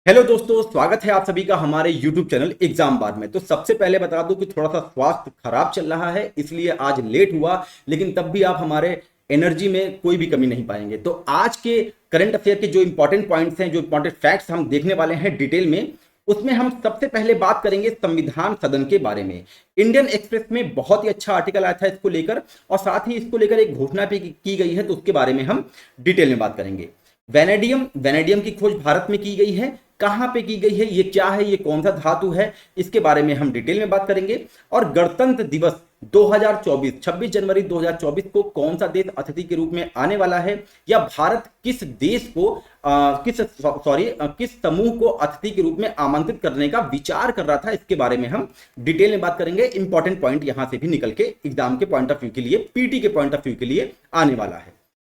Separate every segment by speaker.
Speaker 1: Hello दोस्तों, स्वागत है आप सभी का हमारे YouTube चैनल एग्जाम बार में। तो सबसे पहले बता दूं कि थोड़ा सा स्वास्थ्य खराब चल रहा है, इसलिए आज लेट हुआ। लेकिन तब भी आप हमारे एनर्जी में कोई भी कमी नहीं पाएंगे। तो आज के करंट अफेयर के जो इंपॉर्टेंट पॉइंट्स हैं, जो इंपॉर्टेंट फैक्ट्स हम देखने वाले हैं डिटेल में, उसमें हम सबसे पहले बात करेंगे संविधान सदन के बारे में। इंडियन एक्सप्रेस में बहुत ही अच्छा आर्टिकल आया था इसको लेकर, और साथ ही इसको लेकर एक घोषणा भी की गई है, तो उसके बारे में हम डिटेल में बात करेंगे। वेनेडियम वेनेडियम की खोज भारत में की गई है। कहां पे की गई है, ये क्या है, ये कौन सा धातु है, इसके बारे में हम डिटेल में बात करेंगे। और गणतंत्र दिवस 2024 26 जनवरी 2024 को कौन सा देश अतिथि के रूप में आने वाला है, या भारत किस देश को किस समूह को अतिथि के रूप में आमंत्रित करने का विचार कर रहा था, इसके बारे में हम डिटेल में बात करेंगे। इंपॉर्टेंट पॉइंट यहां से भी निकल के एग्जाम के पॉइंट ऑफ व्यू के लिए, पीटी के पॉइंट ऑफ व्यू के लिए आने वाला है।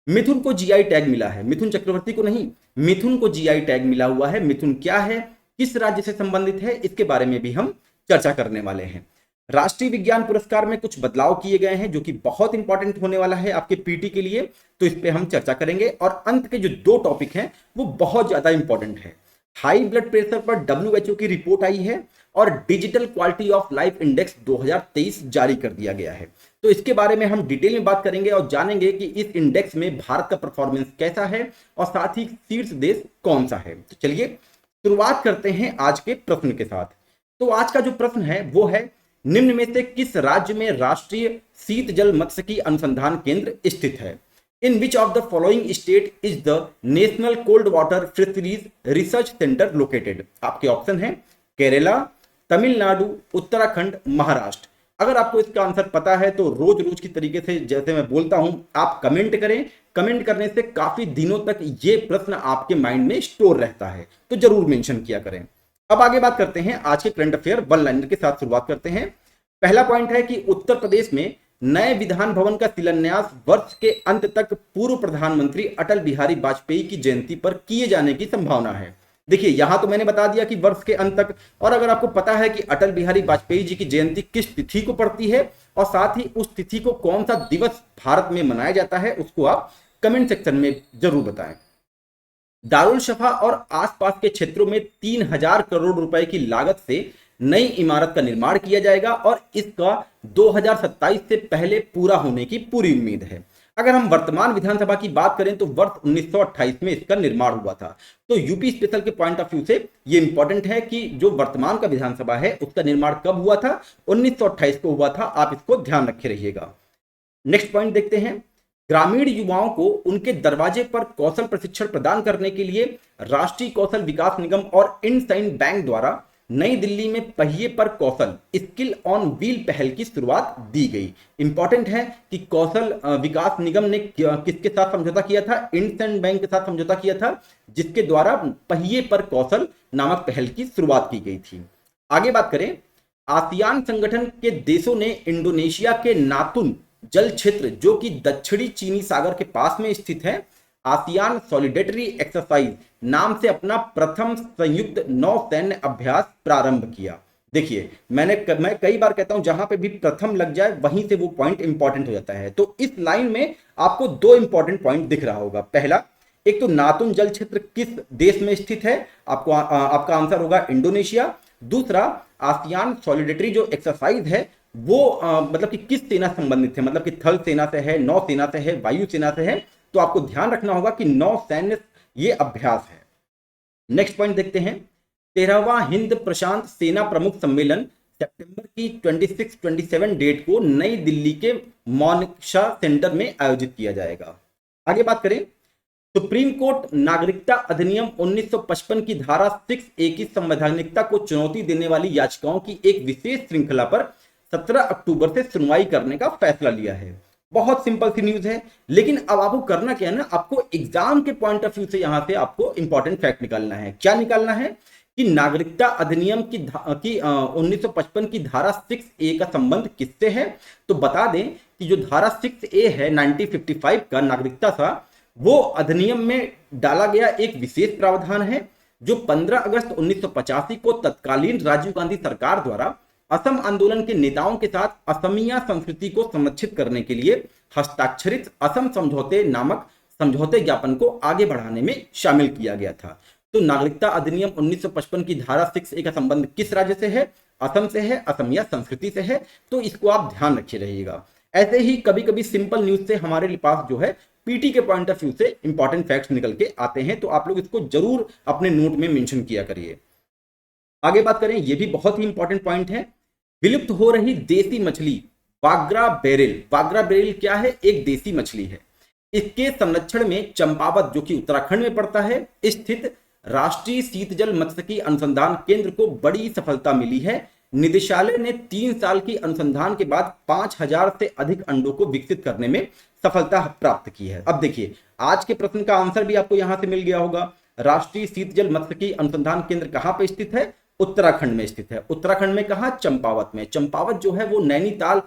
Speaker 1: मिथुन को जीआई टैग मिला है, मिथुन चक्रवर्ती को नहीं, मिथुन को जीआई टैग मिला हुआ है। मिथुन क्या है, किस राज्य से संबंधित है, इसके बारे में भी हम चर्चा करने वाले हैं। राष्ट्रीय विज्ञान पुरस्कार में कुछ बदलाव किए गए हैं, जो कि बहुत इंपॉर्टेंट होने वाला है आपके पीटी के लिए, तो इस पे हम चर्चा करेंगे। और अंत के जो दो टॉपिक हैं वो बहुत ज्यादा इंपॉर्टेंट है। हाई ब्लड प्रेशर पर डब्ल्यूएचओ की रिपोर्ट आई है, और digital quality of life index 2023 जारी कर दिया गया है। तो इसके बारे में हम डिटेल में बात करेंगे और जानेंगे कि इस इंडेक्स में भारत का परफॉर्मेंस कैसा है, और साथ ही शीर्ष देश कौन सा है। तो चलिए शुरुआत करते हैं आज के प्रश्न के साथ। तो आज का जो प्रश्न है वो है, निम्न में से किस राज्य में राष्ट्रीय शीत जल मत्स्यिकी अनुसंधान केंद्र स्थित है? In which of the following state is the national cold water fisheries research centre located? आपके ऑप्शन है केरला, तमिलनाडु, उत्तराखंड, महाराष्ट्र। अगर आपको इसका आंसर पता है तो रोज रोज की तरीके से जैसे मैं बोलता हूं आप कमेंट करें। कमेंट करने से काफी दिनों तक ये प्रश्न आपके माइंड में स्टोर रहता है, तो जरूर मेंशन किया करें। अब आगे बात करते हैं आज के करंट अफेयर वन लाइनर के साथ। शुरुआत करते हैं। पहला पॉइंट है कि उत्तर प्रदेश में नए विधान भवन का शिलान्यास वर्ष के अंत तक पूर्व प्रधानमंत्री अटल बिहारी वाजपेयी की जयंती पर किए जाने की संभावना है। देखिए यहां तो मैंने बता दिया कि वर्ष के अंत तक, और अगर आपको पता है कि अटल बिहारी वाजपेयी जी की जयंती किस तिथि को पड़ती है, और साथ ही उस तिथि को कौन सा दिवस भारत में मनाया जाता है, उसको आप कमेंट सेक्शन में जरूर बताएं। दारुल शफा और आसपास के क्षेत्रों में 3000 करोड़ रुपए की लागत से नई इमारत का निर्माण किया जाएगा, और इसका 2027 से पहले पूरा होने की पूरी उम्मीद है। अगर हम वर्तमान विधानसभा की बात करें तो वर्ष 1928 में इसका निर्माण हुआ था। तो यूपी स्पेशल के पॉइंट ऑफ व्यू से ये इंपॉर्टेंट है कि जो वर्तमान का विधानसभा है उसका निर्माण कब हुआ था, 1928 को हुआ था। आप इसको ध्यान रखे रहिएगा। नेक्स्ट पॉइंट देखते हैं। ग्रामीण युवाओं को उनके दरवाजे पर कौशल प्रशिक्षण प्रदान करने के लिए राष्ट्रीय कौशल विकास निगम और इंडसइंड बैंक द्वारा नई दिल्ली में पहिए पर कौशल स्किल ऑन व्हील पहल की शुरुआत दी गई। इंपॉर्टेंट है कि कौशल विकास निगम ने किसके साथ समझौता किया था? इंडसइंड बैंक के साथ समझौता किया था, जिसके द्वारा पहिए पर कौशल नामक पहल की शुरुआत की गई थी। आगे बात करें। आसियान संगठन के देशों ने इंडोनेशिया के नातुन जल क्षेत्र, जो कि दक्षिणी चीनी सागर के पास में स्थित है, आसियान सॉलिडेटरी एक्सरसाइज नाम से अपना प्रथम संयुक्त नौसैन्य अभ्यास प्रारंभ किया। देखिए मैं कई बार कहता हूं जहां पे भी प्रथम लग जाए वहीं से वो पॉइंट इंपॉर्टेंट हो जाता है। तो इस लाइन में आपको दो इंपॉर्टेंट पॉइंट दिख रहा होगा। पहला, एक तो नातुन जल क्षेत्र किस देश में स्थित है, आपको आपका आंसर होगा इंडोनेशिया। दूसरा, आसियान सॉलिडेटरी जो एक्सरसाइज है वो मतलब कि किस सेना संबंधित है, मतलब कि थल सेना से है, नौ सेना से है, वायु सेना से है। तो आपको ध्यान रखना होगा कि नौसैन्य ये अभ्यास है। नेक्स्ट पॉइंट देखते हैं। 13वां हिंद प्रशांत सेना प्रमुख सम्मेलन सितंबर की 26-27 डेट को नई दिल्ली के मोनाशा सेंटर में आयोजित किया जाएगा। आगे बात करें। सुप्रीम कोर्ट नागरिकता अधिनियम 1955 की धारा 6A की संवैधानिकता को चुनौती देने वाली याचिकाओं की एक विशेष श्रृंखला पर 17 अक्टूबर से सुनवाई करने का फैसला लिया है। बहुत सिंपल सी न्यूज है, लेकिन अब आपको करना क्या है ना, आपको एग्जाम के पॉइंट ऑफ व्यू से यहां से आपको इंपॉर्टेंट फैक्ट निकालना है। क्या निकालना है कि नागरिकता अधिनियम की 1955 की धारा 6A का संबंध किससे है। तो बता दें कि जो धारा 6A है 1955 का नागरिकता था, वो अधिनियम में डाला गया एक विशेष प्रावधान है, जो 15 अगस्त 1985 को तत्कालीन राजीव गांधी सरकार द्वारा असम आंदोलन के नेताओं के साथ असमिया संस्कृति को संरक्षित करने के लिए हस्ताक्षरित असम समझौते नामक समझौते ज्ञापन को आगे बढ़ाने में शामिल किया गया था। तो नागरिकता अधिनियम 1955 की धारा 6A का संबंध किस राज्य से है? असम से है, असम या संस्कृति से है। तो इसको आप ध्यान रखे रहिएगा। ऐसे ही कभी कभी सिंपल न्यूज से हमारे पास जो है पीटी के पॉइंट ऑफ व्यू से इंपॉर्टेंट फैक्ट्स निकल के आते हैं, तो आप लोग इसको जरूर अपने नोट में मेंशन किया करिए। आगे बात करें, यह भी बहुत ही इंपॉर्टेंट पॉइंट है, विलुप्त हो रही देसी मछली बागरा बेरिल। बागरा बेरिल क्या है? एक देसी मछली है। इसके संरक्षण में चंपावत, जो कि उत्तराखंड में पड़ता है, स्थित राष्ट्रीय शीतजल मत्स्यिकी अनुसंधान केंद्र को बड़ी सफलता मिली है। निदेशालय ने 3 साल की अनुसंधान के बाद 5000 से अधिक अंडों को विकसित करने में सफलता प्राप्त की है। अब देखिए, आज के प्रश्न का आंसर भी आपको यहां से मिल गया होगा। राष्ट्रीय शीतजल मत्स्यिकी अनुसंधान केंद्र कहां पे स्थित है? उत्तराखंड में स्थित है। उत्तराखंड में कहां? चंपावत में। चंपावत जो है वो नैनीताल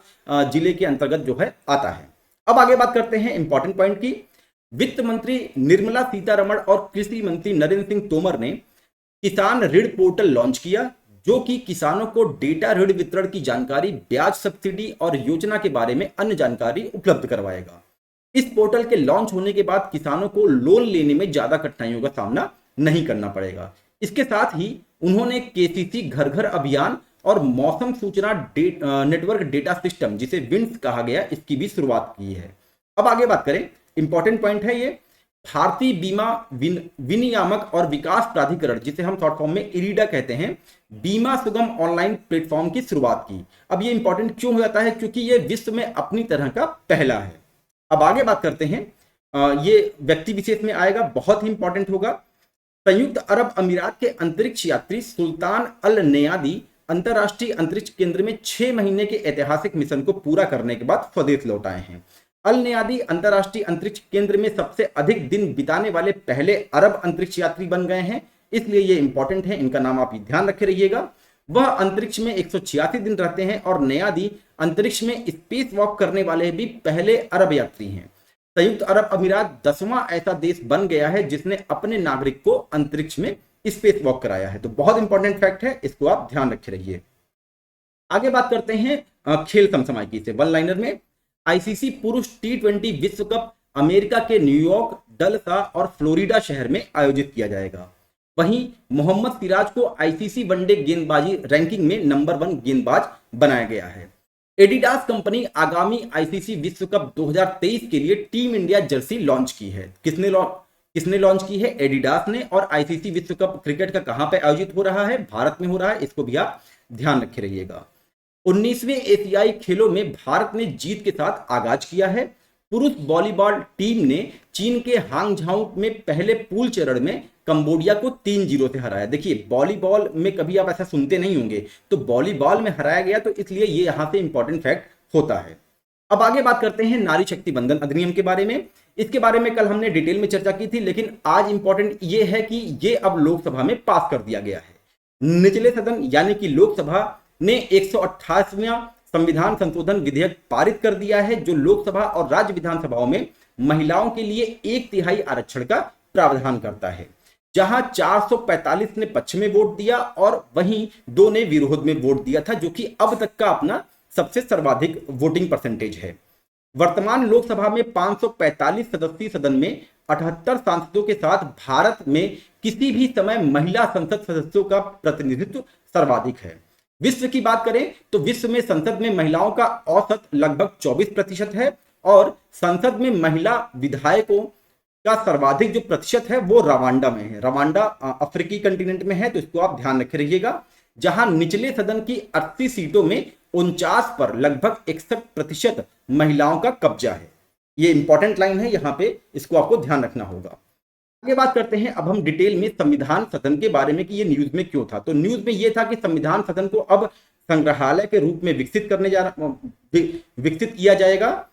Speaker 1: जिले के अंतर्गत जो है आता है। अब आगे बात करते हैं इंपॉर्टेंट पॉइंट की। वित्त मंत्री निर्मला सीतारमण और कृषि मंत्री नरेंद्र सिंह तोमर ने किसान ऋण पोर्टल लॉन्च किया, जो कि किसानों को डेटा ऋण वितरण की जानकारी, ब्याज सब्सिडी और योजना के बारे में अन्य जानकारी उपलब्ध करवाएगा। इस पोर्टल के लॉन्च होने के बाद किसानों को लोन लेने में ज्यादा कठिनाइयों का सामना नहीं करना पड़ेगा। इसके साथ ही उन्होंने केसीसी घर घर अभियान और मौसम सूचना नेटवर्क डेटा सिस्टम, जिसे विंड्स कहा गया, इसकी भी शुरुआत की है। अब आगे बात करें, इंपॉर्टेंट पॉइंट है ये, भारतीय बीमा विनियामक और विकास प्राधिकरण, जिसे हम शॉर्ट फॉर्म में इरीडा कहते हैं, बीमा सुगम ऑनलाइन प्लेटफॉर्म की शुरुआत की। अब ये इंपॉर्टेंट क्यों हो जाता है? क्योंकि ये विश्व में अपनी तरह का पहला है। अब आगे बात करते हैं, ये व्यक्ति विशेष में आएगा, बहुत ही इंपॉर्टेंट होगा। संयुक्त अरब अमीरात के अंतरिक्ष यात्री सुल्तान अल नयादी अंतरराष्ट्रीय अंतरिक्ष केंद्र में 6 महीने के ऐतिहासिक मिशन को पूरा करने के बाद स्वदेश लौट आए हैं। अल नयादी अंतरराष्ट्रीय अंतरिक्ष केंद्र में सबसे अधिक दिन बिताने वाले पहले अरब अंतरिक्ष यात्री बन गए हैं, इसलिए ये इंपॉर्टेंट है, इनका नाम आप ध्यान रखे रहिएगा। वह अंतरिक्ष में 186 दिन रहते हैं और नयादी अंतरिक्ष में स्पेस वॉक करने वाले भी पहले अरब यात्री हैं। संयुक्त अरब अमीरात 10वां ऐसा देश बन गया है जिसने अपने नागरिक को अंतरिक्ष में स्पेस वॉक कराया है। तो बहुत इंपॉर्टेंट फैक्ट है, इसको आप ध्यान रखे रहिए। आगे बात करते हैं खेल समसामयिकी से, वन लाइनर में। आईसीसी पुरुष T20 विश्व कप अमेरिका के न्यूयॉर्क, डलसा और फ्लोरिडा शहर में आयोजित किया जाएगा। वहीं मोहम्मद सिराज को आईसीसी वनडे गेंदबाजी रैंकिंग में नंबर 1 गेंदबाज बनाया गया है। एडिडास कंपनी आगामी आईसीसी विश्व कप 2023 के लिए टीम इंडिया जर्सी लॉन्च की है। किसने लॉन्च की है? एडिडास ने। और आईसीसी विश्व कप क्रिकेट का कहां पे आयोजित हो रहा है? भारत में हो रहा है, इसको भी आप ध्यान रखे रहिएगा। 19वें एशियाई खेलों में भारत ने जीत के साथ आगाज किया है। पुरुष वॉलीबॉल टीम ने चीन के हांगझाऊ में पहले पूल चरण में कंबोडिया को 3-0 से हराया। देखिए, वॉलीबॉल में कभी आप ऐसा सुनते नहीं होंगे, तो वॉलीबॉल में हराया गया, तो इसलिए ये यहां से इंपॉर्टेंट फैक्ट होता है। अब आगे बात करते हैं नारी शक्ति बंधन अधिनियम के बारे में। इसके बारे में कल हमने डिटेल में चर्चा की थी, लेकिन आज इंपॉर्टेंट ये है कि ये अब लोकसभा में पास कर दिया गया है। निचले सदन यानी कि लोकसभा ने 128वां संविधान संशोधन विधेयक पारित कर दिया है, जो लोकसभा और राज्य विधानसभाओं में महिलाओं के लिए 1/3 आरक्षण का प्रावधान करता है। जहां 445 ने पक्ष में वोट दिया और वहीं 2 ने विरोध में वोट दिया था, जो कि अब तक का अपना सबसे सर्वाधिक वोटिंग परसेंटेज है। वर्तमान लोकसभा में 545 सदस्यीय सदन में 78 सांसदों के साथ भारत में किसी भी समय महिला संसद सदस्यों का प्रतिनिधित्व सर्वाधिक है। विश्व की बात करें तो विश्व में संसद में महिलाओं का औसत लगभग 24% है और संसद में महिला विधायकों का सर्वाधिक जो प्रतिशत है वो रवांडा में है। रवांडा अफ्रीकी कंटिनेंट में है, तो इसको आप ध्यान रखे रहिएगा। जहां निचले सदन की 80 सीटों में 49 पर लगभग 61% महिलाओं का कब्जा है। ये इंपॉर्टेंट लाइन है, यहां पे इसको आपको ध्यान रखना होगा। आगे बात करते हैं अब हम डिटेल में संविधान सदन के बारे में कि ये न्यूज में क्यों था। तो न्यूज में ये था कि संविधान सदन को अब संग्रहालय के रूप में विकसित किया जाएगा।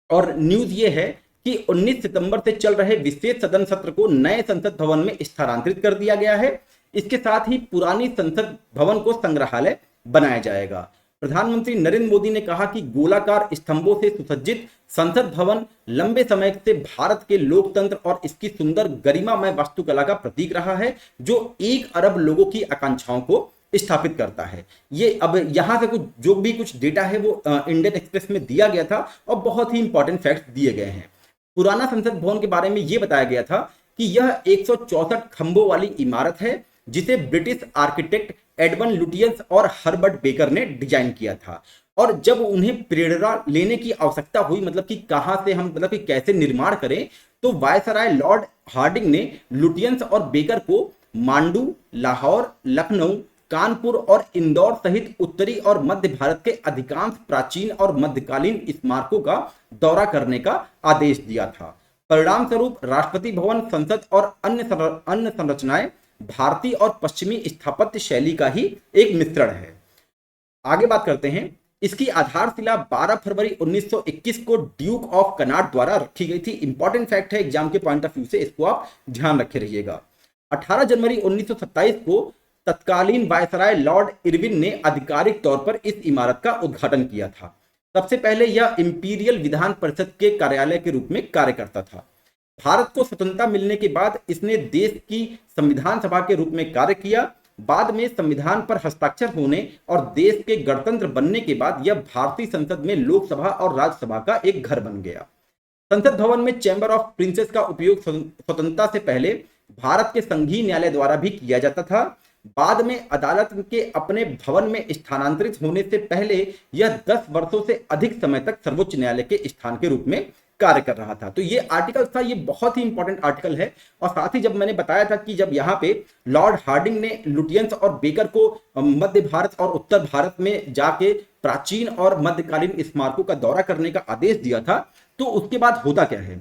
Speaker 1: और न्यूज ये है कि 19 सितंबर से चल रहे विशेष सदन सत्र को नए संसद भवन में स्थानांतरित कर दिया गया है। इसके साथ ही पुरानी संसद भवन को संग्रहालय बनाया जाएगा। प्रधानमंत्री नरेंद्र मोदी ने कहा कि गोलाकार स्तंभों से सुसज्जित संसद भवन लंबे समय से भारत के लोकतंत्र और इसकी सुंदर गरिमामय वास्तुकला का प्रतीक रहा है, जो 1 अरब लोगों की आकांक्षाओं को स्थापित करता है। ये अब यहां से कुछ डेटा है वो इंडियन एक्सप्रेस में दिया गया था और बहुत ही इंपॉर्टेंट फैक्ट्स दिए गए हैं। पुराना संसद भवन के बारे में यह बताया गया था कि यह 164 खंभों वाली इमारत है जिसे ब्रिटिश आर्किटेक्ट एडवन लुटियंस और हर्बर्ट बेकर ने डिजाइन किया था। और जब उन्हें प्रेरणा लेने की आवश्यकता हुई, मतलब कि कहां से हम, मतलब कि कैसे निर्माण करें, तो वायसराय लॉर्ड हार्डिंग ने लुटियंस और बेकर को मांडू, लाहौर, लखनऊ, कानपुर और इंदौर सहित उत्तरी और मध्य भारत के अधिकांश प्राचीन और मध्यकालीन स्मारकों का दौरा करने का आदेश दिया था। परिणाम स्वरूप राष्ट्रपति भवन, संसद और अन्य संरचनाएं भारतीय और पश्चिमी स्थापत्य शैली का ही एक मिश्रण है। आगे बात करते हैं। इसकी आधारशिला 12 फरवरी 1921 को ड्यूक ऑफ कनाट द्वारा रखी गई थी। इंपॉर्टेंट फैक्ट है एग्जाम के पॉइंट ऑफ व्यू से, इसको आप ध्यान रखे रहिएगा। 18 जनवरी 1927 को तत्कालीन वायसराय लॉर्ड इरविन ने आधिकारिक तौर पर इस इमारत का उद्घाटन किया था। सबसे पहले यह इंपीरियल विधान परिषद के कार्यालय के रूप में कार्य करता था। भारत को स्वतंत्रता मिलने के बाद इसने देश की संविधान सभा के रूप में कार्य किया। बाद में संविधान पर हस्ताक्षर होने और देश के गणतंत्र बनने के बाद यह भारतीय संसद में लोकसभा और राज्यसभा का एक घर बन गया। संसद भवन में चैम्बर ऑफ प्रिंसेस का उपयोग स्वतंत्रता से पहले भारत के संघीय न्यायालय द्वारा भी किया जाता था। बाद में अदालत के अपने भवन में स्थानांतरित होने से पहले यह 10 वर्षों से अधिक समय तक सर्वोच्च न्यायालय के स्थान के रूप में कार्य कर रहा था। तो ये आर्टिकल था, ये बहुत ही इंपॉर्टेंट आर्टिकल है। और साथ ही जब मैंने बताया था कि जब यहाँ पे लॉर्ड हार्डिंग ने लुटियंस और बेकर को मध्य भारत और उत्तर भारत में जाके प्राचीन और मध्यकालीन स्मारकों का दौरा करने का आदेश दिया था, तो उसके बाद होता क्या है,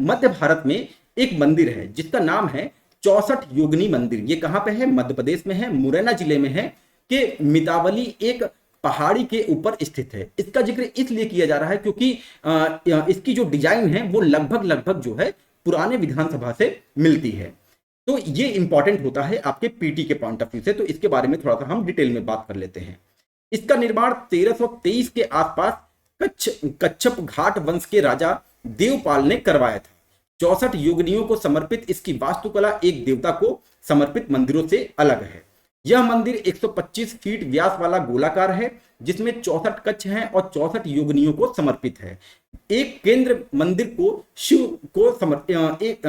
Speaker 1: मध्य भारत में एक मंदिर है जिसका नाम है 64 योगिनी मंदिर। ये कहाँ पे है? मध्य प्रदेश में है, मुरैना जिले में है, कि मितावली एक पहाड़ी के ऊपर स्थित है। इसका जिक्र इसलिए किया जा रहा है क्योंकि इसकी जो डिजाइन है वो लगभग जो है पुराने विधानसभा से मिलती है। तो ये इंपॉर्टेंट होता है आपके पीटी के पॉइंट ऑफ व्यू से। तो इसके बारे में थोड़ा सा हम डिटेल में बात कर लेते हैं। इसका निर्माण 1323 के आसपास कच्छप घाट वंश के राजा देवपाल ने करवाया था। 64 योगिनियों को समर्पित इसकी वास्तुकला एक देवता को समर्पित मंदिरों से अलग है। यह मंदिर 125 फीट व्यास वाला गोलाकार है जिसमें 64 कक्ष हैं और 64 योगिनियों को समर्पित है। एक केंद्र मंदिर को शिव को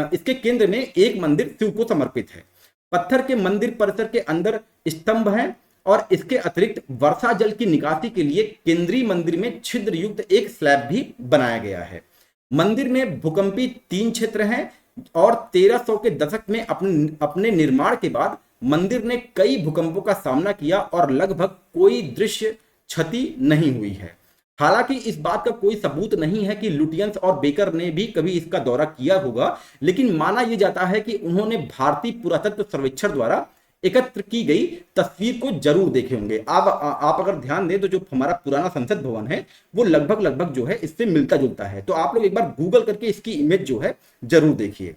Speaker 1: इसके केंद्र में एक मंदिर शिव को समर्पित है। पत्थर के मंदिर परिसर के अंदर स्तंभ हैं और इसके अतिरिक्त वर्षा जल की निकासी के लिए केंद्रीय मंदिर में छिद्र युक्त एक स्लैब भी बनाया गया है। मंदिर में भूकंपी 3 क्षेत्र हैं और 1300 के दशक में अपने निर्माण के बाद मंदिर ने कई भूकंपों का सामना किया और लगभग कोई दृश्य क्षति नहीं हुई है। हालांकि इस बात का कोई सबूत नहीं है कि लुटियंस और बेकर ने भी कभी इसका दौरा किया होगा, लेकिन माना यह जाता है कि उन्होंने भारतीय पुरातत्व सर्वेक्षण द्वारा एकत्र की गई तस्वीर को जरूर देखे होंगे। आप अगर ध्यान दें तो जो हमारा पुराना संसद भवन है वो लगभग जो है इससे मिलता जुलता है। तो आप लोग एक बार गूगल करके इसकी इमेज जो है जरूर देखिए।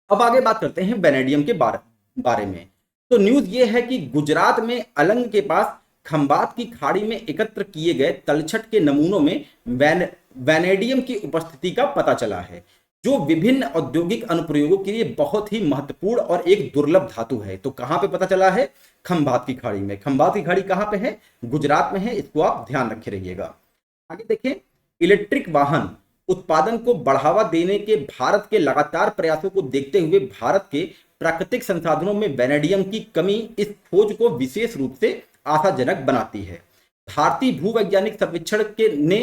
Speaker 1: अब आगे बात करते हैं वेनेडियम के बारे में। तो न्यूज ये है कि गुजरात में अलंग के पास खंबात की खाड़ी में एकत्र किए गए तलछट के नमूनों में वेनेडियम की उपस्थिति का पता चला है, जो विभिन्न औद्योगिक अनुप्रयोगों के लिए बहुत ही महत्वपूर्ण और एक दुर्लभ धातु है। तो कहां पे पता चला है? खंबात की खाड़ी में। खंबात की खाड़ी कहां पे है? गुजरात में है। इसको आप ध्यान रखे रहिएगा। आगे देखें, इलेक्ट्रिक वाहन उत्पादन को बढ़ावा देने के भारत के लगातार प्रयासों को देखते हुए भारत के प्राकृतिक संसाधनों में वेनेडियम की कमी इस खोज को विशेष रूप से आशाजनक बनाती है। भारतीय भूवैज्ञानिक सर्वेक्षण ने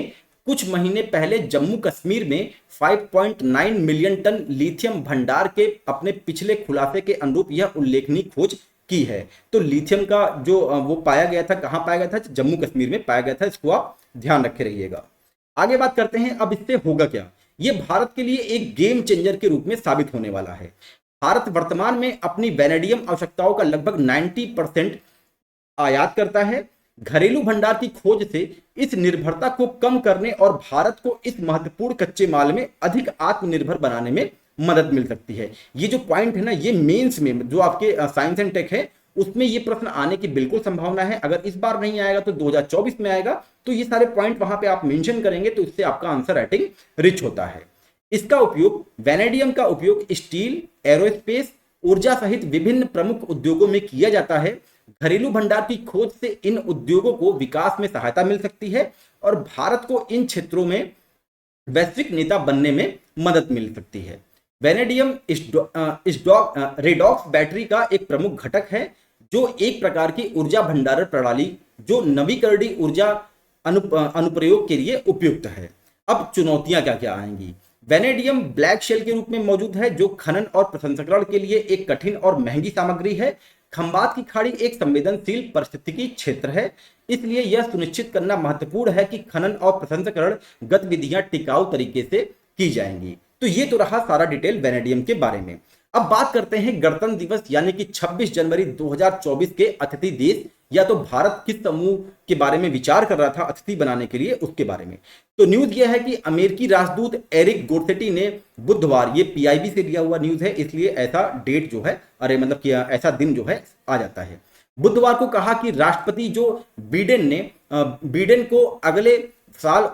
Speaker 1: कुछ महीने पहले जम्मू कश्मीर में 5.9 मिलियन टन लिथियम भंडार के अपने पिछले खुलासे के अनुरूप यह उल्लेखनीय खोज की है। तो लिथियम का जो वो पाया गया था, कहां पाया गया था? जम्मू कश्मीर में पाया गया था। इसको आप ध्यान रखे रहिएगा। आगे बात करते हैं अब इससे होगा क्या। ये भारत के लिए एक गेम चेंजर के रूप में साबित होने वाला है। भारत वर्तमान में अपनी वेनेडियम आवश्यकताओं का लगभग 90% आयात करता है। घरेलू भंडार की खोज से इस निर्भरता को कम करने और भारत को इस महत्वपूर्ण कच्चे माल में अधिक आत्मनिर्भर बनाने में मदद मिल सकती है। ये जो पॉइंट है ना, ये मेंस में जो आपके साइंस एंड टेक है उसमें ये प्रश्न आने की बिल्कुल संभावना है। अगर इस बार नहीं आएगा तो 2024 में आएगा। तो ये सारे पॉइंट वहां पे आप मेंशन करेंगे तो इससे आपका आंसर राइटिंग रिच होता है। इसका उपयोग, वेनेडियम का उपयोग स्टील, एरोस्पेस, ऊर्जा सहित विभिन्न प्रमुख उद्योगों में किया जाता है। घरेलू भंडार की खोज से इन उद्योगों को विकास में सहायता मिल सकती है और भारत को इन क्षेत्रों में वैश्विक नेता बनने में मदद मिल सकती है। वेनेडियम रेडॉक्स बैटरी का एक प्रमुख घटक है, जो एक प्रकार की ऊर्जा भंडारण प्रणाली जो नवीकरणीय ऊर्जा अनुप्रयोग के लिए उपयुक्त है। अब चुनौतियां क्या क्या आएंगी। वेनेडियम ब्लैक शेल के रूप में मौजूद है, जो खनन और प्रसंस्करण के लिए एक कठिन और महंगी सामग्री है। खंबात की खाड़ी एक संवेदनशील पारिस्थितिकी क्षेत्र है, इसलिए यह सुनिश्चित करना महत्वपूर्ण है कि खनन और प्रसंस्करण गतिविधियां टिकाऊ तरीके से की जाएंगी। तो ये तो रहा सारा डिटेल वेनेडियम के बारे में। अब बात करते हैं गणतंत्र दिवस यानी कि 26 जनवरी 2024 के अतिथि देश या तो भारत किस समूह के बारे में विचार कर रहा था अतिथि बनाने के लिए, उसके बारे में। तो न्यूज यह है कि अमेरिकी राजदूत एरिक गोर्सेटी ने बुधवार, ये पीआईबी से लिया हुआ न्यूज है इसलिए ऐसा डेट जो है, अरे मतलब कि ऐसा दिन जो है आ जाता है, बुधवार को कहा कि राष्ट्रपति जो बिडेन को अगले साल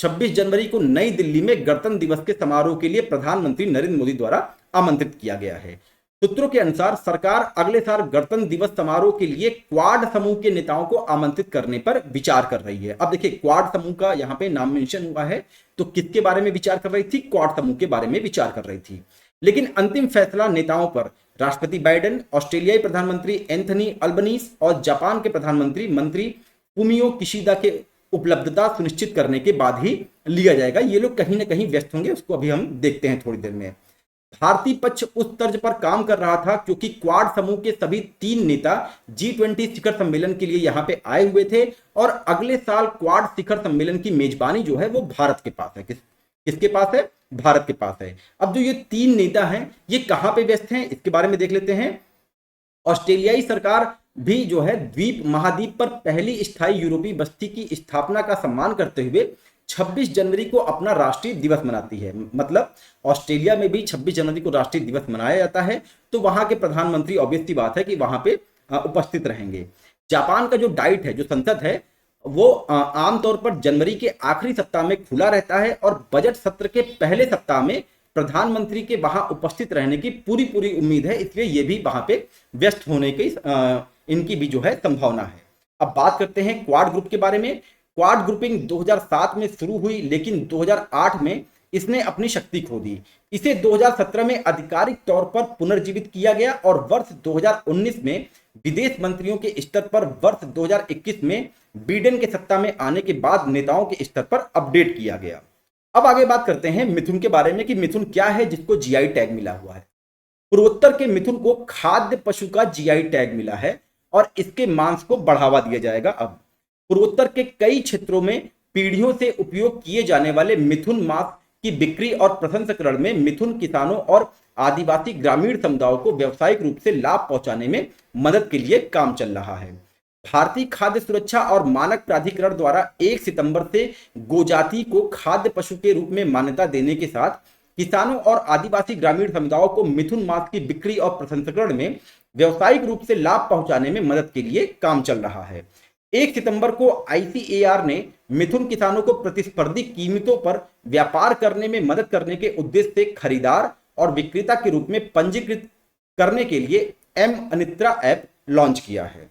Speaker 1: 26 जनवरी को नई दिल्ली में गणतंत्र दिवस के समारोह के लिए प्रधानमंत्री नरेंद्र मोदी द्वारा आमंत्रित किया गया है। सूत्रों के अनुसार सरकार अगले साल गणतंत्र दिवस समारोह के लिए क्वाड समूह के नेताओं को आमंत्रित करने पर विचार कर रही है। अब देखिए क्वाड समूह का यहां पे नाम मेंशन हुआ है, तो किसके बारे में विचार कर रही थी? क्वाड समूह के बारे में विचार कर रही थी। लेकिन अंतिम फैसला नेताओं पर राष्ट्रपति बाइडेन, ऑस्ट्रेलियाई प्रधानमंत्री एंथनी अल्बनीज और जापान के प्रधानमंत्री फूमियो किशिदा के उपलब्धता सुनिश्चित करने के बाद ही लिया जाएगा। ये लोग कहीं ना कहीं व्यस्त होंगे, उसको अभी हम देखते हैं थोड़ी देर में। भारतीय पक्ष उस तर्ज पर काम कर रहा था क्योंकि क्वाड समूह के सभी 3 नेता G20 शिखर सम्मेलन के लिए यहां पे आए हुए थे और अगले साल क्वाड शिखर सम्मेलन की मेजबानी जो है वो भारत के पास है। किसके पास है? भारत के पास है। अब जो ये 3 नेता हैं ये कहां पे व्यस्त हैं इसके बारे में देख लेते हैं। ऑस्ट्रेलियाई सरकार भी जो है द्वीप महाद्वीप पर पहली स्थायी यूरोपीय बस्ती की स्थापना का सम्मान करते हुए 26 जनवरी को अपना राष्ट्रीय दिवस मनाती है। मतलब ऑस्ट्रेलिया में भी 26 जनवरी को राष्ट्रीय दिवस मनाया जाता है, तो वहां के प्रधानमंत्री ऑब्वियस सी बात है कि वहां पे उपस्थित रहेंगे। जापान का जो डाइट है, जो संसद है, वो आमतौर पर जनवरी के आखिरी सप्ताह में खुला रहता है और बजट सत्र के पहले सप्ताह में प्रधानमंत्री के वहां उपस्थित रहने की पूरी उम्मीद है, इसलिए ये भी वहां पे व्यस्त होने की इनकी भी जो है संभावना है। अब बात करते हैं क्वाड ग्रुप के बारे में। क्वाड ग्रुपिंग 2007 में शुरू हुई, लेकिन 2008 में इसने अपनी शक्ति खो दी। इसे 2017 में आधिकारिक तौर पर पुनर्जीवित किया गया और वर्ष 2019 में विदेश मंत्रियों के स्तर पर, वर्ष 2021 में बिडेन के सत्ता में आने के बाद नेताओं के स्तर पर अपडेट किया गया। अब आगे बात करते हैं मिथुन के बारे में कि मिथुन क्या है जिसको जीआई टैग मिला हुआ है। पूर्वोत्तर के मिथुन को खाद्य पशु का जीआई टैग मिला है और इसके मांस को बढ़ावा दिया जाएगा। अब पूर्वोत्तर के कई क्षेत्रों में पीढ़ियों से उपयोग किए जाने वाले मिथुन मांस की बिक्री और प्रसंस्करण में मिथुन किसानों और आदिवासी ग्रामीण समुदायों को व्यावसायिक रूप से लाभ पहुंचाने में मदद के लिए काम चल रहा है। भारतीय खाद्य सुरक्षा और मानक प्राधिकरण द्वारा 1 सितंबर से गोजाति को खाद्य पशु के रूप में मान्यता देने के साथ किसानों और आदिवासी ग्रामीण समुदायों को मिथुन मांस की बिक्री और प्रसंस्करण में व्यावसायिक रूप से लाभ पहुंचाने में मदद के लिए काम चल रहा है। 1 सितंबर को ICAR ने मिथुन किसानों को प्रतिस्पर्धी कीमतों पर व्यापार करने में मदद करने के उद्देश्य से खरीदार और विक्रेता के रूप में पंजीकृत करने के लिए अनित्रा ऐप लॉन्च किया है।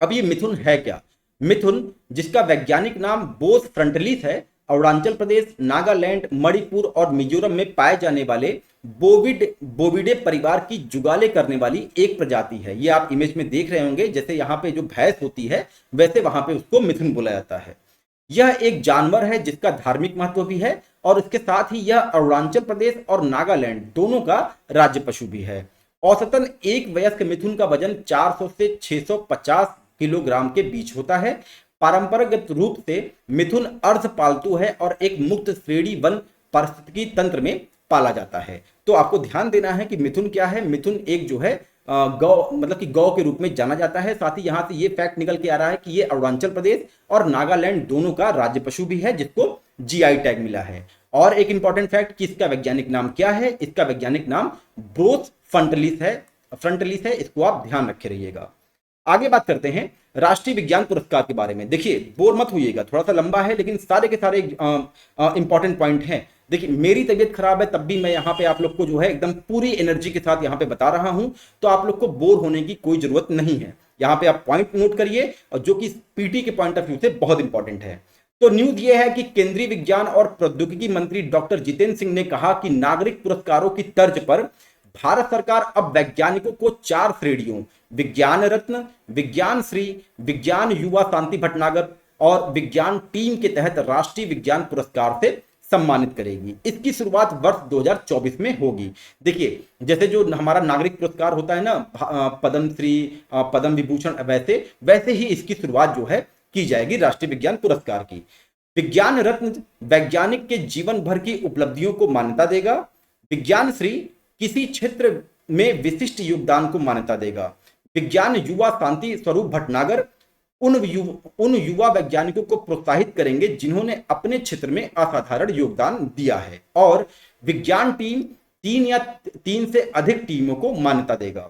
Speaker 1: अब ये मिथुन है क्या? मिथुन, जिसका वैज्ञानिक नाम बोस फ्रंटलिस है, अरुणाचल प्रदेश, नागालैंड, मणिपुर और मिजोरम में पाए जाने वाले बोविडे परिवार की जुगाले करने वाली एक प्रजाति है। ये आप इमेज में देख रहे होंगे, जैसे यहाँ पे जो भैंस होती है वैसे वहां पे उसको मिथुन बोला जाता है। यह एक जानवर है जिसका धार्मिक महत्व भी है और इसके साथ ही यह अरुणाचल प्रदेश और नागालैंड दोनों का राज्य पशु भी है। औसतन एक वयस्क मिथुन का वजन 400 से 650 किलोग्राम के बीच होता है। परंपरागत रूप से मिथुन अर्ध पालतू है और एक मुक्त श्रेणी वन पारिस्थितिकी तंत्र में पाला जाता है। तो आपको ध्यान देना है कि मिथुन क्या है। मिथुन एक जो है गौ, मतलब कि गौ के रूप में जाना जाता है। साथ ही यहां से ये फैक्ट निकल के आ रहा है कि ये अरुणाचल प्रदेश और नागालैंड दोनों का राज्य पशु भी है जिसको जीआई टैग मिला है। और एक इंपॉर्टेंट फैक्ट कि इसका वैज्ञानिक नाम क्या है? इसका वैज्ञानिक नाम ब्रोस फ्रंटलिस है। इसको आप ध्यान रखे रहिएगा। आगे बात करते हैं राष्ट्रीय विज्ञान पुरस्कार के बारे में। देखिए बोर मत होइएगा, थोड़ा सा लंबा है लेकिन सारे के सारे इंपॉर्टेंट पॉइंट हैं। देखिए मेरी तबीयत खराब है तब भी मैं यहाँ पे आप लोग को जो है एकदम पूरी एनर्जी के साथ यहाँ पे बता रहा हूं, तो आप लोग को बोर होने की कोई जरूरत नहीं है। यहाँ पे आप पॉइंट नोट करिए और जो कि पीटी के पॉइंट ऑफ व्यू से बहुत इंपॉर्टेंट है। तो न्यूज ये है कि केंद्रीय विज्ञान और प्रौद्योगिकी मंत्री डॉक्टर जितेंद्र सिंह ने कहा कि नागरिक पुरस्कारों की तर्ज पर भारत सरकार अब वैज्ञानिकों को 4 श्रेणियों विज्ञान रत्न, विज्ञान श्री, विज्ञान युवा शांति भटनागर और विज्ञान टीम के तहत राष्ट्रीय विज्ञान पुरस्कार से सम्मानित करेगी। इसकी शुरुआत वर्ष 2024 में होगी। देखिए, जैसे जो हमारा नागरिक पुरस्कार होता है ना, पद्म श्री, पद्म विभूषण, वैसे वैसे ही इसकी शुरुआत जो है की जाएगी राष्ट्रीय विज्ञान पुरस्कार की। विज्ञान रत्न वैज्ञानिक के जीवन भर की उपलब्धियों को मान्यता देगा। विज्ञान श्री किसी क्षेत्र में विशिष्ट योगदान को मान्यता देगा। विज्ञान युवा शांति स्वरूप भटनागर उन युवा वैज्ञानिकों को प्रोत्साहित करेंगे जिन्होंने अपने क्षेत्र में असाधारण योगदान दिया है। और विज्ञान टीम 3 से अधिक टीमों को मान्यता देगा।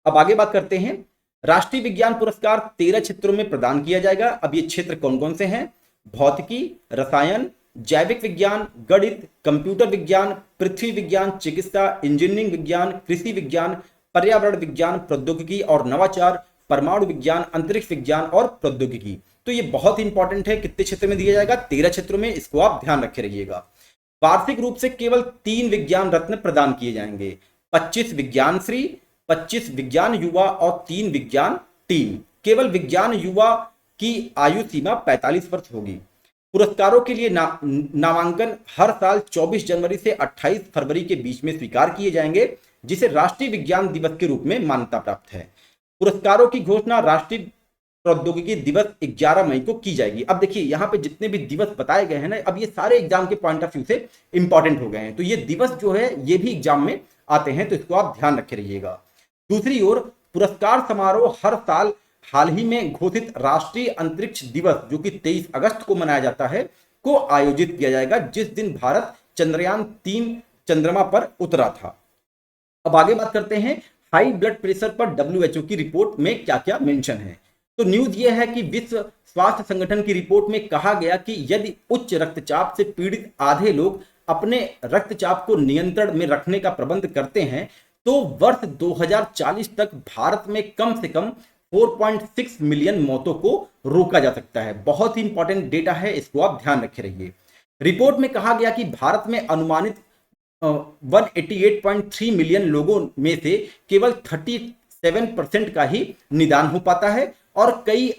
Speaker 1: अब आगे बात करते हैं। राष्ट्रीय विज्ञान पुरस्कार 13 क्षेत्रों में प्रदान किया जाएगा। अब ये क्षेत्र कौन कौन से हैं? भौतिकी, रसायन, जैविक विज्ञान, गणित, कंप्यूटर विज्ञान, पृथ्वी विज्ञान, चिकित्सा, इंजीनियरिंग विज्ञान, कृषि विज्ञान, पर्यावरण विज्ञान, प्रौद्योगिकी और नवाचार, परमाणु विज्ञान, अंतरिक्ष विज्ञान और प्रौद्योगिकी। तो ये बहुत इंपॉर्टेंट है। कितने क्षेत्र में दिया जाएगा? 13 क्षेत्रों में। इसको आप ध्यान रखे रहिएगा। वार्षिक रूप से केवल 3 विज्ञान रत्न प्रदान किए जाएंगे। 25 विज्ञान श्री, 25 विज्ञान युवा और 3 विज्ञान टीम। केवल विज्ञान युवा की आयु सीमा 45 वर्ष होगी। पुरस्कारों के लिए नामांकन हर साल 24 जनवरी से 28 फरवरी के बीच में स्वीकार किए जाएंगे, जिसे राष्ट्रीय विज्ञान दिवस के रूप में मान्यता प्राप्त है। पुरस्कारों की घोषणा राष्ट्रीय प्रौद्योगिकी दिवस 11 मई को की जाएगी। अब देखिए, यहाँ पे जितने भी दिवस बताए गए हैं ना, अब ये सारे एग्जाम के पॉइंट ऑफ व्यू से इंपॉर्टेंट हो गए हैं। तो ये दिवस जो है ये भी एग्जाम में आते हैं, तो इसको आप ध्यान रखे रहिएगा। दूसरी ओर पुरस्कार समारोह हर साल हाल ही में घोषित राष्ट्रीय अंतरिक्ष दिवस, जो कि 23 अगस्त को मनाया जाता है, को आयोजित किया जाएगा, जिस दिन भारत चंद्रयान 3 चंद्रमा पर उतरा था। अब आगे बात करते हैं हाई ब्लड प्रेशर पर WHO की रिपोर्ट में क्या क्या मेंशन है। तो न्यूज ये है कि विश्व स्वास्थ्य संगठन की रिपोर्ट में कहा गया कि यदि उच्च रक्तचाप से पीड़ित आधे लोग अपने रक्तचाप को नियंत्रण में रखने का प्रबंध करते हैं, तो वर्ष 2040 तक भारत में कम से कम 4.6 मिलियन मौतों को रोका जा सकता है। बहुत ही इंपॉर्टेंट डेटा है, इसको आप ध्यान रखे रहिए। रिपोर्ट में कहा गया कि भारत में अनुमानित 188.3 मिलियन लोगों में से केवल 37% का ही निदान हो पाता है और कई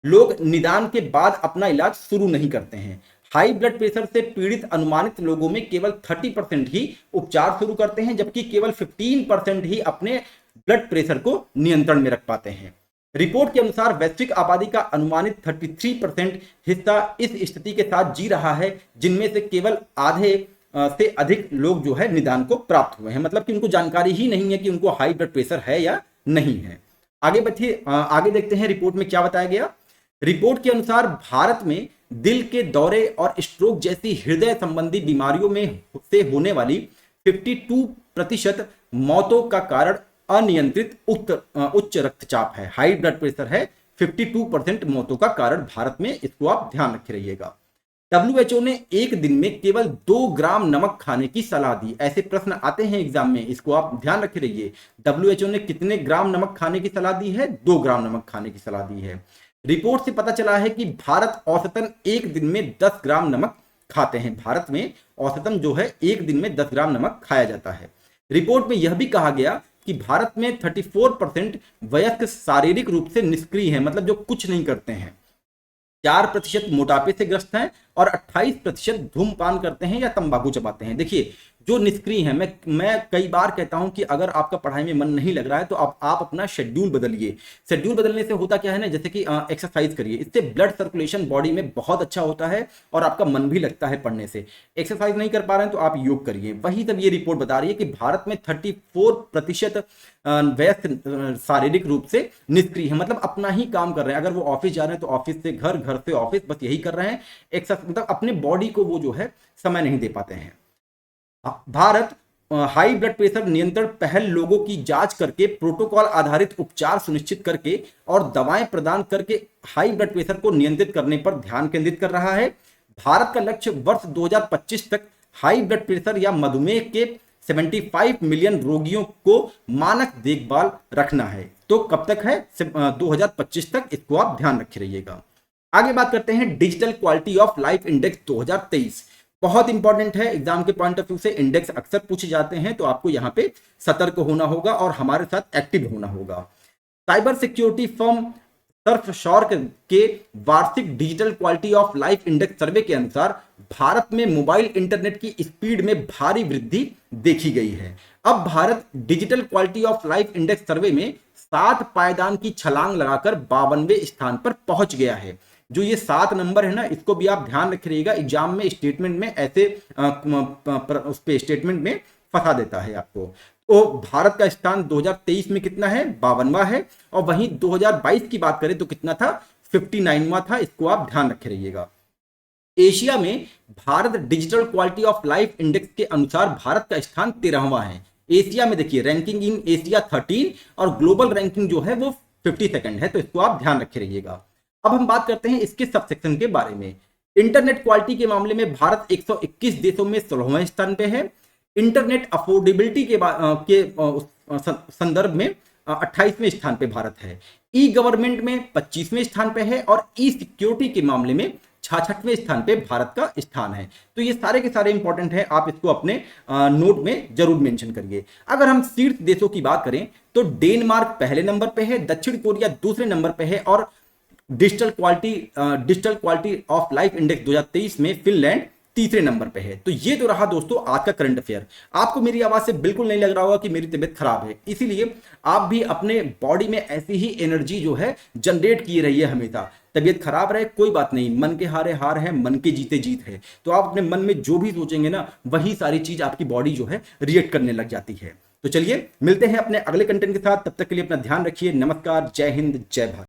Speaker 1: लोग निदान के बाद अपना इलाज शुरू नहीं करते हैं। हाई ब्लड प्रेशर से पीड़ित अनुमानित लोगों में केवल 30% ही उपचार शुरू करते हैं, जबकि केवल 15% ही अपने ब्लड प्रेशर को नियंत्रण में रख पाते हैं। रिपोर्ट के अनुसार वैश्विक आबादी का अनुमानित 33% हिस्सा इस स्थिति के साथ जी रहा है, जिनमें से केवल आधे से अधिक लोग जो है निदान को प्राप्त हुए हैं। मतलब कि उनको जानकारी ही नहीं है कि उनको हाई ब्लड प्रेशर है या नहीं है। आगे बढ़िए, आगे देखते हैं रिपोर्ट में क्या बताया गया। रिपोर्ट के अनुसार भारत में दिल के दौरे और स्ट्रोक जैसी हृदय संबंधी बीमारियों में से होने वाली 52% मौतों का कारण अनियंत्रित उच्च रक्तचाप है। हाई ब्लड प्रेशर है, 52% मौतों का कारण भारत में। इसको आप ध्यान रखे रहिएगा। WHO ने एक दिन में केवल 2 ग्राम नमक खाने की सलाह दी। ऐसे प्रश्न आते हैं एग्जाम में, इसको आप ध्यान रखे रहिए। WHO ने कितने ग्राम नमक खाने की सलाह दी है? 2 ग्राम नमक खाने की सलाह दी है। रिपोर्ट से पता चला है कि भारत औसतन एक दिन में 10 ग्राम नमक खाते हैं। भारत में औसतन जो है एक दिन में 10 ग्राम नमक खाया जाता है। रिपोर्ट में यह भी कहा गया कि भारत में 34% वयस्क शारीरिक रूप से निष्क्रिय हैं, मतलब जो कुछ नहीं करते हैं। 4% मोटापे से ग्रस्त हैं और 28% धूम्रपान करते हैं या तंबाकू चबाते हैं। देखिए, जो निष्क्रिय हैं, मैं कई बार कहता हूं कि अगर आपका पढ़ाई में मन नहीं लग रहा है तो आप अपना शेड्यूल बदलिए। शेड्यूल बदलने से होता क्या है ना, जैसे कि एक्सरसाइज करिए, इससे ब्लड सर्कुलेशन बॉडी में बहुत अच्छा होता है और आपका मन भी लगता है पढ़ने से। एक्सरसाइज नहीं कर पा रहे हैं तो आप योग करिए। वही सब ये रिपोर्ट बता रही है कि भारत में 34% वयस्क शारीरिक रूप से निष्क्रिय है, मतलब अपना ही काम कर रहे हैं। अगर वो ऑफिस जा रहे हैं तो ऑफिस से घर, घर से ऑफिस, बस यही कर रहे हैं। एक्सरसाइज मतलब अपने बॉडी को वो जो है समय नहीं दे पाते हैं। भारत हाई ब्लड प्रेशर नियंत्रण पहल लोगों की जांच करके, प्रोटोकॉल आधारित उपचार सुनिश्चित करके और दवाएं प्रदान करके हाई ब्लड प्रेशर को नियंत्रित करने पर ध्यान केंद्रित कर रहा है। भारत का लक्ष्य वर्ष 2025 तक हाई ब्लड प्रेशर या मधुमेह के 75 मिलियन रोगियों को मानक देखभाल रखना है। तो कब तक है? 2025 तक। इसको आप ध्यान रखे रहिएगा। आगे बात करते हैं digital quality of life index 2023। बहुत इंपॉर्टेंट है, एग्जाम के पॉइंट ऑफ व्यू से इंडेक्स अक्सर पूछे जाते हैं, तो आपको यहां पे सतर्क होना होगा और हमारे साथ एक्टिव होना होगा। साइबर सिक्योरिटी फर्म सर्फशॉर्क के वार्षिक digital quality of life index survey के अनुसार भारत में मोबाइल इंटरनेट की स्पीड में भारी वृद्धि देखी गई है। अब भारत digital quality of life index survey में 7 पायदान की छलांग लगाकर 52वें स्थान पर पहुंच गया है। जो ये 7 नंबर है ना, इसको भी आप ध्यान रखिएगा, एग्जाम में स्टेटमेंट में ऐसे उस पे स्टेटमेंट में फंसा देता है आपको। तो भारत का स्थान 2023 में कितना है, 52वां है, और वहीं 2022 की बात करें तो कितना था, 59वां था। इसको आप ध्यान रखे रहिएगा। एशिया में Bharat digital quality of life index के अनुसार भारत का स्थान 13वां है। एशिया में देखिए रैंकिंग इन एशिया 13 और ग्लोबल रैंकिंग जो है वो 52nd है, तो इसको आप ध्यान रखे रहिएगा। अब हम बात करते हैं इसके सब सेक्शन के बारे में। इंटरनेट क्वालिटी के मामले में भारत 121 देशों में 16वें स्थान पे है। इंटरनेट अफोर्डेबिलिटी के संदर्भ में 28वें स्थान पे भारत है। ई गवर्नमेंट में 25वें स्थान पे है और ई सिक्योरिटी के मामले में 66वें स्थान पे भारत का स्थान है। तो ये सारे के सारे इंपॉर्टेंट है, आप इसको अपने नोट में जरूर मेंशन करिए। अगर हम शीर्ष देशों की बात करें तो डेनमार्क पहले नंबर पे है, दक्षिण कोरिया दूसरे नंबर पे है और digital quality of life index 2023 में फिनलैंड तीसरे नंबर पे है। तो ये तो रहा दोस्तों आज का करंट अफेयर। आपको मेरी आवाज से बिल्कुल नहीं लग रहा होगा कि मेरी तबीयत खराब है, इसीलिए आप भी अपने बॉडी में ऐसी ही एनर्जी जो है जनरेट किए रहिए हमेशा। तबीयत खराब रहे कोई बात नहीं, मन के हारे हार है, मन के जीते जीत है। तो आप अपने मन में जो भी सोचेंगे ना, वही सारी चीज आपकी बॉडी जो है रिएक्ट करने लग जाती है। तो चलिए मिलते हैं अपने अगले कंटेंट के साथ, तब तक के लिए अपना ध्यान रखिए। नमस्कार, जय हिंद, जय भारत।